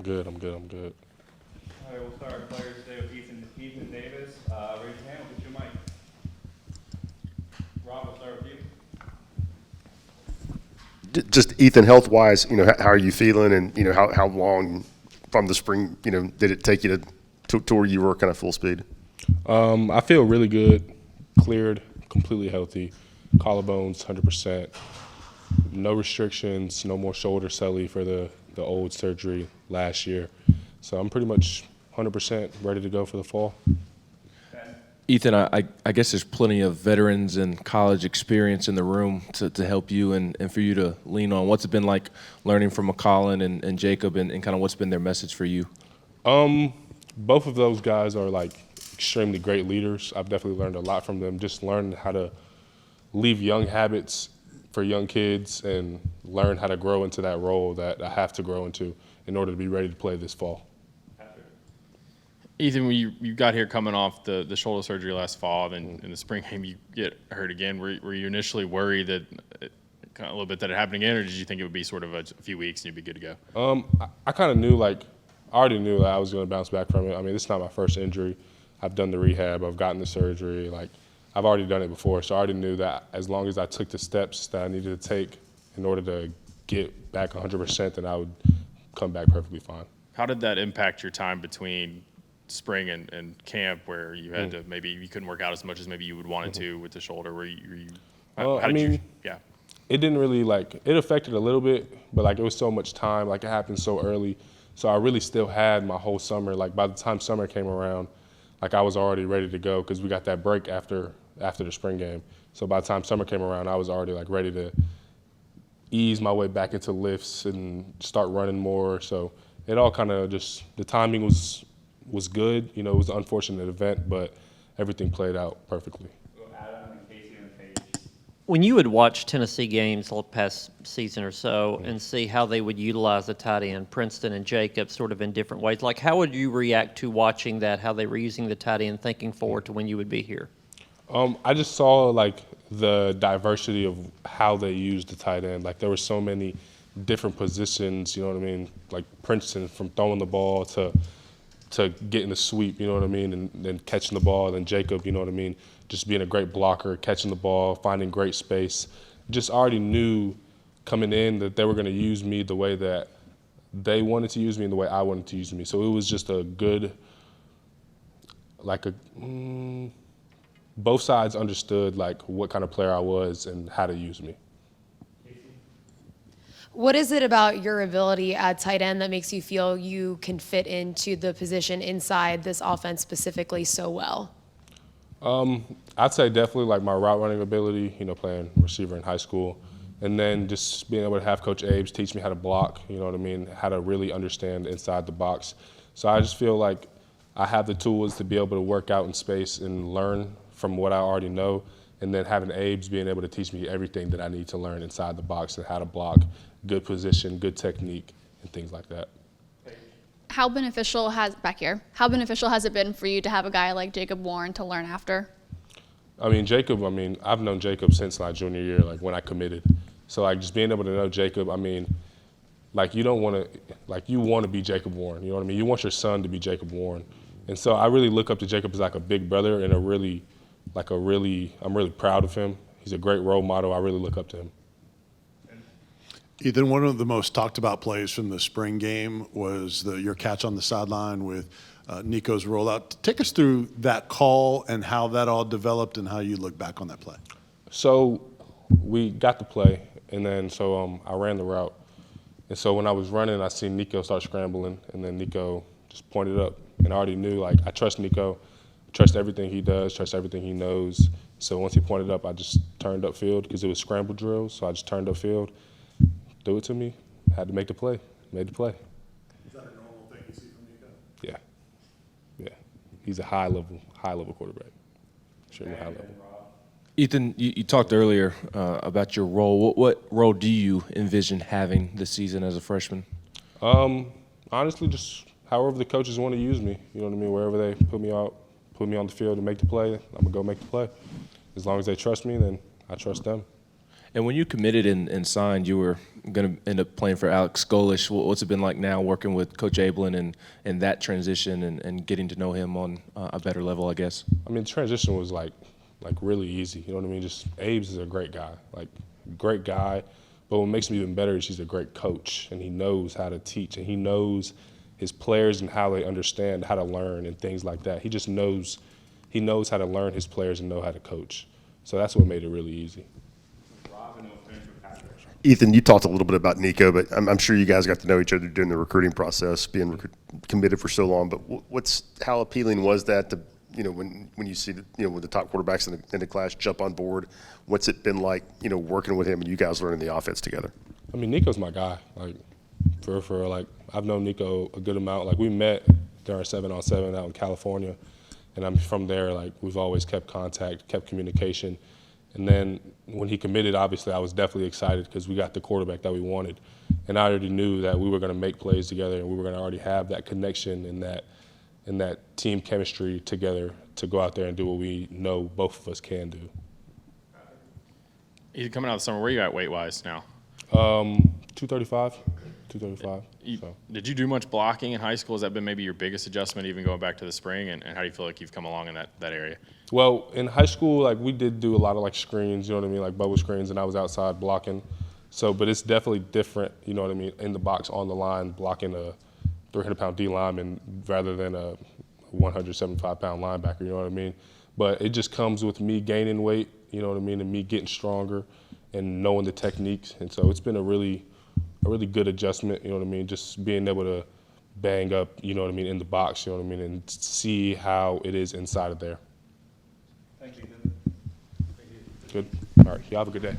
good. I'm good. I'm good. All right, we'll start our players today with Ethan Davis. Raise your hand. We'll get you a mic. Rob, we'll start with you. Just Ethan, health-wise, how are you feeling, and how long from the spring, did it take you to where you were kind of full speed? I feel really good, cleared, completely healthy, collarbones 100%, no restrictions, no more shoulder celly for the old surgery last year. So I'm pretty much 100% ready to go for the fall. Ethan, I guess there's plenty of veterans and college experience in the room to help you and for you to lean on. What's it been like learning from McCollin and Jacob, and kind of what's been their message for you? Both of those guys are like extremely great leaders. I've definitely learned a lot from them, just learning how to leave young habits for young kids and learn how to grow into that role that I have to grow into in order to be ready to play this fall. Ethan, when you got here coming off the shoulder surgery last fall, then in the spring game you get hurt again. Were you initially worried that a little bit that it happened again, or did you think it would be sort of a few weeks and you'd be good to go? I kind of knew, I already knew that I was going to bounce back from it. I mean, this is not my first injury. I've done the rehab. I've gotten the surgery. I've already done it before, so I already knew that as long as I took the steps that I needed to take in order to get back 100%, then I would come back perfectly fine. How did that impact your time between spring and camp, where you had to maybe you couldn't work out as much as maybe you would wanted to with the shoulder? Yeah. It didn't really it affected a little bit, but it was so much time, it happened so early. So I really still had my whole summer. By the time summer came around, I was already ready to go because we got that break after the spring game. So by the time summer came around, I was already ready to ease my way back into lifts and start running more. So it all kind of just, the timing was good. It was an unfortunate event, but everything played out perfectly. Adam and Casey and Paige. When you would watch Tennessee games the past season or so and see how they would utilize the tight end, Princeton and Jacob, sort of in different ways, how would you react to watching that, how they were using the tight end, thinking forward to when you would be here? I just saw the diversity of how they used the tight end. There were so many different positions, you know what I mean? Princeton, from throwing the ball to getting the sweep, you know what I mean, and then catching the ball. Then Jacob, you know what I mean, just being a great blocker, catching the ball, finding great space. Just already knew coming in that they were going to use me the way that they wanted to use me and the way I wanted to use me. So it was just a good, both sides understood what kind of player I was and how to use me. What is it about your ability at tight end that makes you feel you can fit into the position inside this offense specifically so well? I'd say definitely my route running ability, playing receiver in high school, and then just being able to have Coach Abe's teach me how to block, you know what I mean, how to really understand inside the box. So I just feel like I have the tools to be able to work out in space and learn from what I already know, and then having Abe's being able to teach me everything that I need to learn inside the box and how to block, good position, good technique, and things like that. How beneficial has it been for you to have a guy like Jacob Warren to learn after? Jacob, I've known Jacob since my junior year, when I committed. So just being able to know Jacob, you don't want to, you want to be Jacob Warren, you know what I mean? You want your son to be Jacob Warren. And so I really look up to Jacob as a big brother, and I'm really proud of him. He's a great role model. I really look up to him. Ethan, one of the most talked about plays from the spring game was your catch on the sideline with Nico's rollout. Take us through that call and how that all developed and how you look back on that play. So we got the play, and then I ran the route. And so when I was running, I seen Nico start scrambling, and then Nico just pointed up. And I already knew, I trust Nico, trust everything he does, trust everything he knows. So once he pointed up, I just turned upfield because it was scramble drills. So I just turned upfield, threw it to me, had to make the play, made the play. Is that a normal thing you see from Nico? Yeah. Yeah. He's a high level quarterback. Extremely high level. Ethan, you talked earlier about your role. What role do you envision having this season as a freshman? Honestly, just however the coaches want to use me. You know what I mean? Wherever they put me on the field to make the play, I'm going to go make the play. As long as they trust me, then I trust them. And when you committed and signed, you were going to end up playing for Alex Golish. What's it been like now working with Coach Ablin and that transition and getting to know him on a better level, I guess? I mean, the transition was like really easy. You know what I mean? Just Abe's is a great guy, like great guy. But what makes me even better is he's a great coach, and he knows how to teach, and he knows his players and how they understand how to learn and things like that. He just knows, he knows how to learn his players and know how to coach. So that's what made it really easy. Rob, and we'll finish with Patrick. Ethan, you talked a little bit about Nico, but I'm sure you guys got to know each other during the recruiting process, being committed for so long. But how appealing was that to, when you see with the top quarterbacks in the class jump on board? What's it been like, working with him and you guys learning the offense together? I mean, Nico's my guy. Like, for real, like, I've known Nico a good amount. Like, we met during 7-on-7 out in California, and I'm from there. Like, we've always kept contact, kept communication. And then when he committed, obviously, I was definitely excited because we got the quarterback that we wanted. And I already knew that we were going to make plays together, and we were going to already have that connection and that team chemistry together to go out there and do what we know both of us can do. He's coming out of the summer. Where are you at weight-wise now? 235. So. Did you do much blocking in high school? Has that been maybe your biggest adjustment, even going back to the spring? And how do you feel like you've come along in that area? Well, in high school, like, we did do a lot of like screens, you know what I mean, like bubble screens, and I was outside blocking. So, but it's definitely different, you know what I mean, in the box on the line blocking a 300-pound D lineman rather than a 175-pound linebacker, you know what I mean. But it just comes with me gaining weight, you know what I mean, and me getting stronger and knowing the techniques. And so it's been a really good adjustment, you know what I mean, just being able to bang up, you know what I mean, in the box, you know what I mean, and see how it is inside of there. Thank you. Good. All right. Y'all have a good day.